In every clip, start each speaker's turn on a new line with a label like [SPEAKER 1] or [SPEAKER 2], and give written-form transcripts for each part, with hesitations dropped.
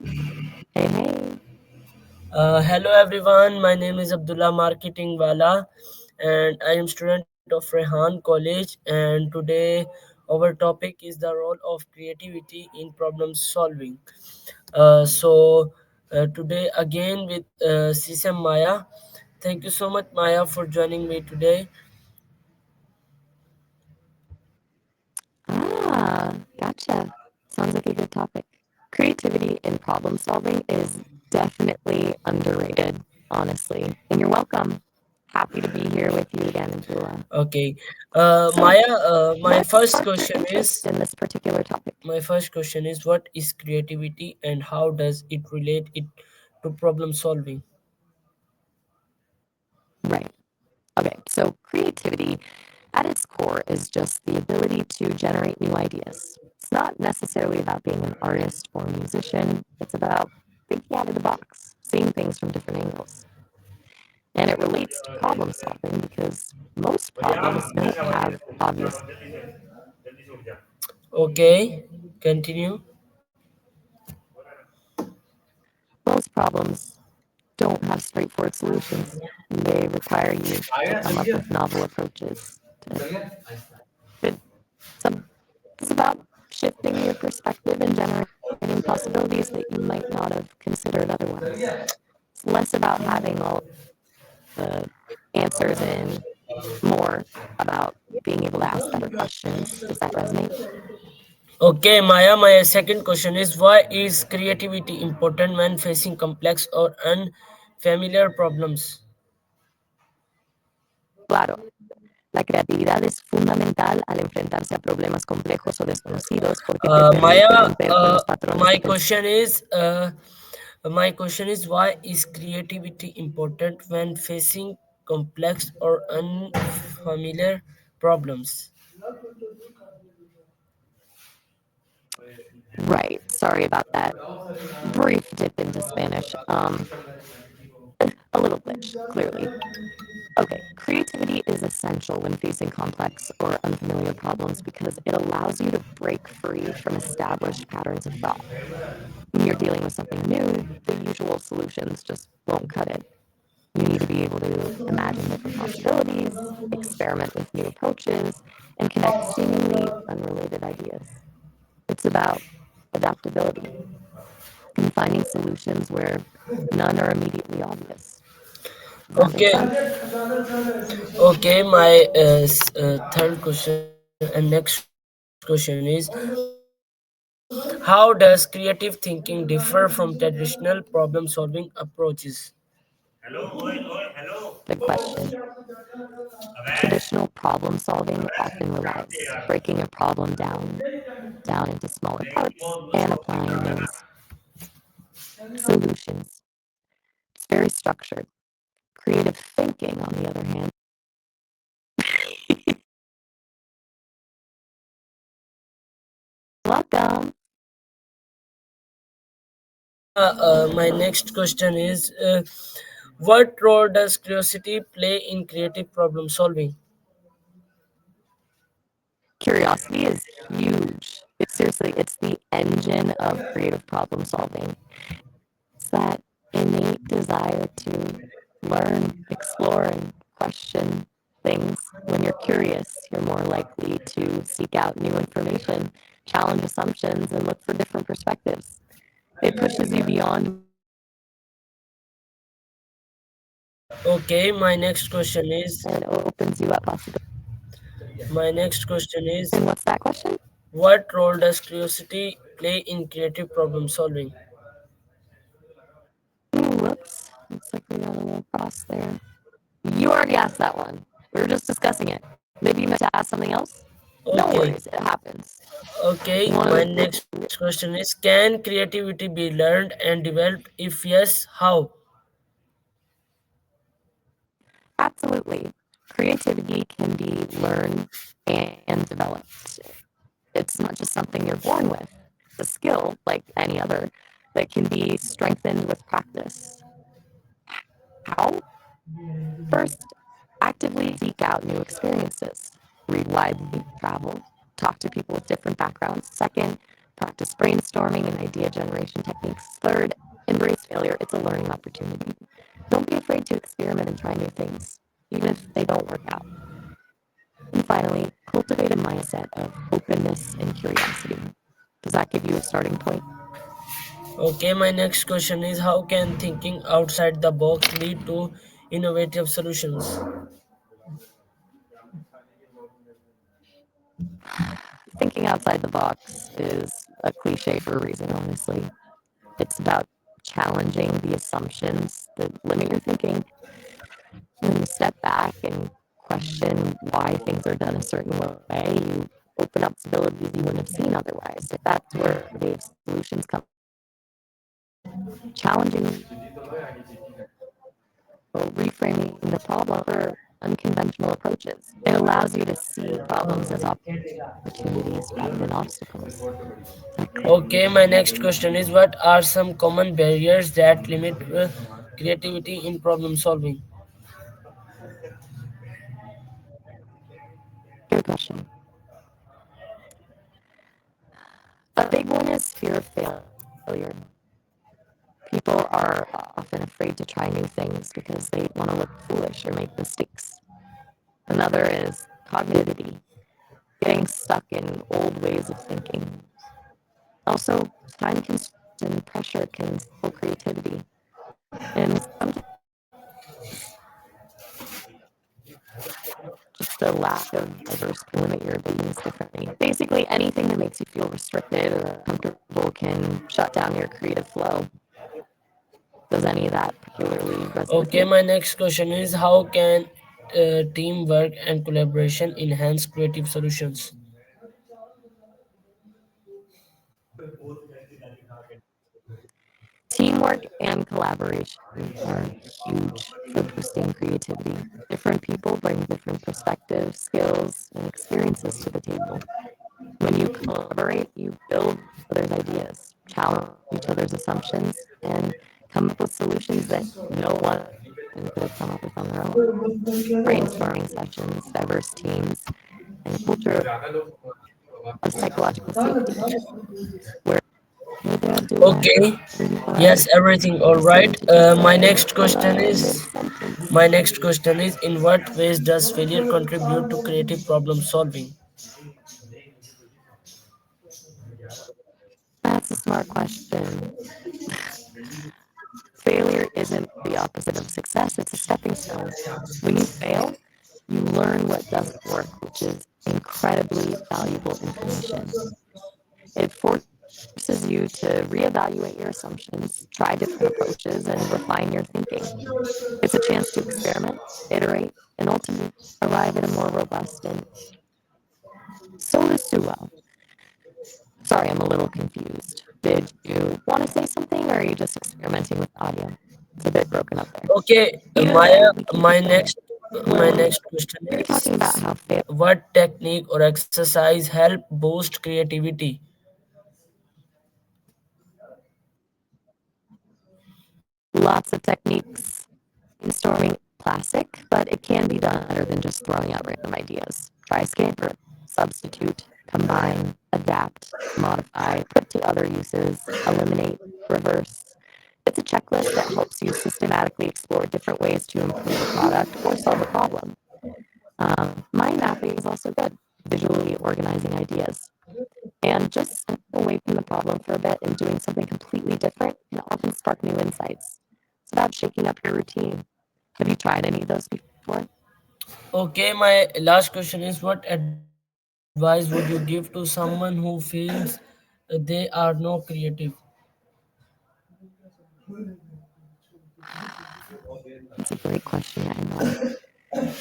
[SPEAKER 1] Hey, hey.
[SPEAKER 2] Hello everyone, my name is Abdullah Marketing Wala and I am student of Rehan College, and today our topic is the role of creativity in problem solving. Today again with Sisam Maya. Thank you so much Maya for joining me today.
[SPEAKER 1] Gotcha. Sounds like a good topic. Creativity in problem solving is definitely underrated, honestly. And you're welcome. Happy to be here with you again, Abdullah.
[SPEAKER 2] Okay.
[SPEAKER 1] So,
[SPEAKER 2] Maya,
[SPEAKER 1] what sparked your interest in this particular topic?
[SPEAKER 2] my first question is what is creativity and how does it relate it to problem solving?
[SPEAKER 1] Right. Okay, so creativity at its core is just the ability to generate new ideas. It's not necessarily about being an artist or a musician, it's about thinking out of the box, seeing things from different angles. And it relates to problem solving because most problems don't have obvious
[SPEAKER 2] Okay, continue.
[SPEAKER 1] most problems don't have straightforward solutions. They require you to come up with novel approaches to it. So it's about shifting your perspective and generating possibilities that you might not have considered otherwise. It's less about having all the answers and more about being able to ask better questions. Does that resonate?
[SPEAKER 2] Okay, Maya, my second question is why is creativity important when facing complex or unfamiliar problems?
[SPEAKER 1] Claro, la creatividad es fundamental al enfrentarse a problemas complejos o desconocidos porque te permite
[SPEAKER 2] Maya,
[SPEAKER 1] romper con los patrones de
[SPEAKER 2] my
[SPEAKER 1] pensamiento.
[SPEAKER 2] question is my question is why is creativity important when facing complex or unfamiliar problems?
[SPEAKER 1] Right, sorry about that. Brief dip into Spanish. A little glitch, clearly. Okay, creativity is essential when facing complex or unfamiliar problems because it allows you to break free from established patterns of thought. When you're dealing with something new, the usual solutions just won't cut it. You need to be able to imagine different possibilities, experiment with new approaches, and connect seemingly unrelated ideas. It's about adaptability and finding solutions where none are immediately obvious. Does that make
[SPEAKER 2] Okay,
[SPEAKER 1] sense?
[SPEAKER 2] okay. My third question and next question is how does creative thinking differ from traditional problem solving approaches?
[SPEAKER 1] Good question. Traditional problem solving often relies breaking a problem down into smaller parts and applying those solutions. It's very structured. Creative thinking, on the other hand, welcome.
[SPEAKER 2] Maya, my next question is what role does curiosity play in creative problem solving?
[SPEAKER 1] Curiosity is huge. Seriously, it's the engine of creative problem solving. It's that innate desire to learn, explore, and question things. When you're curious, you're more likely to seek out new information, challenge assumptions, and look for different perspectives. It pushes you beyond
[SPEAKER 2] Okay, my next question is
[SPEAKER 1] and opens you up possibilities.
[SPEAKER 2] my next question is
[SPEAKER 1] And what's that question?
[SPEAKER 2] what role does curiosity play in creative problem solving?
[SPEAKER 1] Ooh, whoops. Looks like we got a little cross there. You already asked that one. We were just discussing it. Maybe you meant to ask something else? No
[SPEAKER 2] Okay,
[SPEAKER 1] worries, it happens.
[SPEAKER 2] okay.
[SPEAKER 1] One
[SPEAKER 2] My
[SPEAKER 1] of the
[SPEAKER 2] next question is can creativity be learned and developed? If yes, how?
[SPEAKER 1] absolutely. Creativity can be learned and developed. It's not just something you're born with. It's a skill, like any other, that can be strengthened with practice. How? First, actively seek out new experiences, read widely, travel, talk to people with different backgrounds. Second, Practice brainstorming and idea generation techniques. Third, embrace failure. It's a learning opportunity. Don't be afraid to experiment and try new things, even if they don't work out. And finally, cultivate a mindset of openness and curiosity. Does that give you a starting point?
[SPEAKER 2] Okay, my next question is how can thinking outside the box lead to innovative solutions?
[SPEAKER 1] Thinking outside the box is a cliche for a reason, honestly. It's about challenging the assumptions that limit your thinking. When you step back and question why things are done a certain way, you open up possibilities you wouldn't have seen otherwise. That's where innovative solutions come challenging reframing the problem or unconventional approaches. It allows you to see problems as opportunities rather than obstacles. Is that clear?
[SPEAKER 2] Okay, my next question is what are some common barriers that limit creativity in problem solving?
[SPEAKER 1] Good question. A big one is fear of failure. People are often afraid to try new things because they want to look foolish or make mistakes. Another is cognitivity, getting stuck in old ways of thinking. Also, time constraints and pressure can slow creativity. And sometimes just a lack of diverse can limit your abilities differently. Basically, anything that makes you feel restricted or uncomfortable can shut down your creative flow. Does any of that particularly resonate with
[SPEAKER 2] Okay,
[SPEAKER 1] you?
[SPEAKER 2] my next question is how can teamwork and collaboration enhance creative solutions?
[SPEAKER 1] Teamwork and collaboration are huge for boosting creativity. Different people bring different perspectives, skills, and experiences to the table. When you collaborate, you build others' ideas, challenge each other's assumptions, and come up with solutions that no one could have come up with on their own. Brainstorming sessions, diverse teams, and a culture of psychological safety where, hey there, Abdullah,
[SPEAKER 2] Okay,
[SPEAKER 1] are you all
[SPEAKER 2] yes,
[SPEAKER 1] right?
[SPEAKER 2] everything all
[SPEAKER 1] You seem
[SPEAKER 2] right.
[SPEAKER 1] to just
[SPEAKER 2] My
[SPEAKER 1] say,
[SPEAKER 2] next
[SPEAKER 1] hold
[SPEAKER 2] question
[SPEAKER 1] on,
[SPEAKER 2] is
[SPEAKER 1] mid-sentence.
[SPEAKER 2] my next question is in what ways does failure contribute to creative problem solving?
[SPEAKER 1] That's a smart question. Failure isn't the opposite of success, it's a stepping stone. When you fail, you learn what doesn't work, which is incredibly valuable information. It forces you to reevaluate your assumptions, try different approaches, and refine your thinking. It's a chance to experiment, iterate, and ultimately arrive at a more robust and Suwa. Sorry, I'm a little confused. Did you want to say something, or are you just experimenting with audio? It's a bit broken up there.
[SPEAKER 2] Okay,
[SPEAKER 1] Either way,
[SPEAKER 2] Maya,
[SPEAKER 1] we can keep going.
[SPEAKER 2] my
[SPEAKER 1] We'll
[SPEAKER 2] next question
[SPEAKER 1] be talking about
[SPEAKER 2] is
[SPEAKER 1] how failure.
[SPEAKER 2] what technique or exercise help boost creativity?
[SPEAKER 1] Lots of techniques. Brainstorming classic, but it can be done better than just throwing out random ideas. Try scaper, substitute, combine, adapt, modify, put to other uses, eliminate, reverse. It's a checklist that helps you systematically explore different ways to improve a product or solve a problem. Mind mapping is also good, visually organizing ideas. And just stepping away from the problem for a bit and doing something completely different can often spark new insights. It's about shaking up your routine. Have you tried any of those before?
[SPEAKER 2] Okay, my last question is what advice would you give to someone who feels they are no creative?
[SPEAKER 1] That's a great question, I know. I'd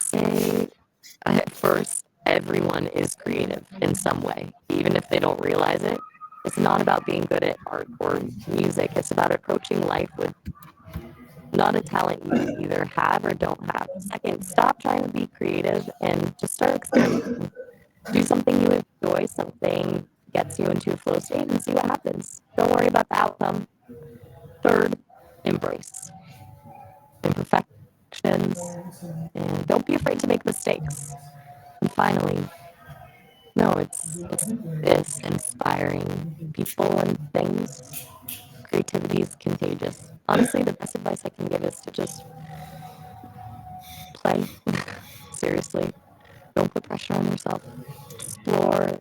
[SPEAKER 1] say at first, everyone is creative in some way, even if they don't realize it. It's not about being good at art or music. It's about approaching life with not a talent you either have or don't have. Second, stop trying to be creative and just start experimenting. Do something you enjoy, something gets you into a flow state, and see what happens. Don't worry about the outcome. Third, embrace imperfections and don't be afraid to make mistakes. And finally, No, it's inspiring people and things. Creativity is contagious. Honestly, the best advice I can give is to just play. Seriously, don't put pressure on yourself. Explore,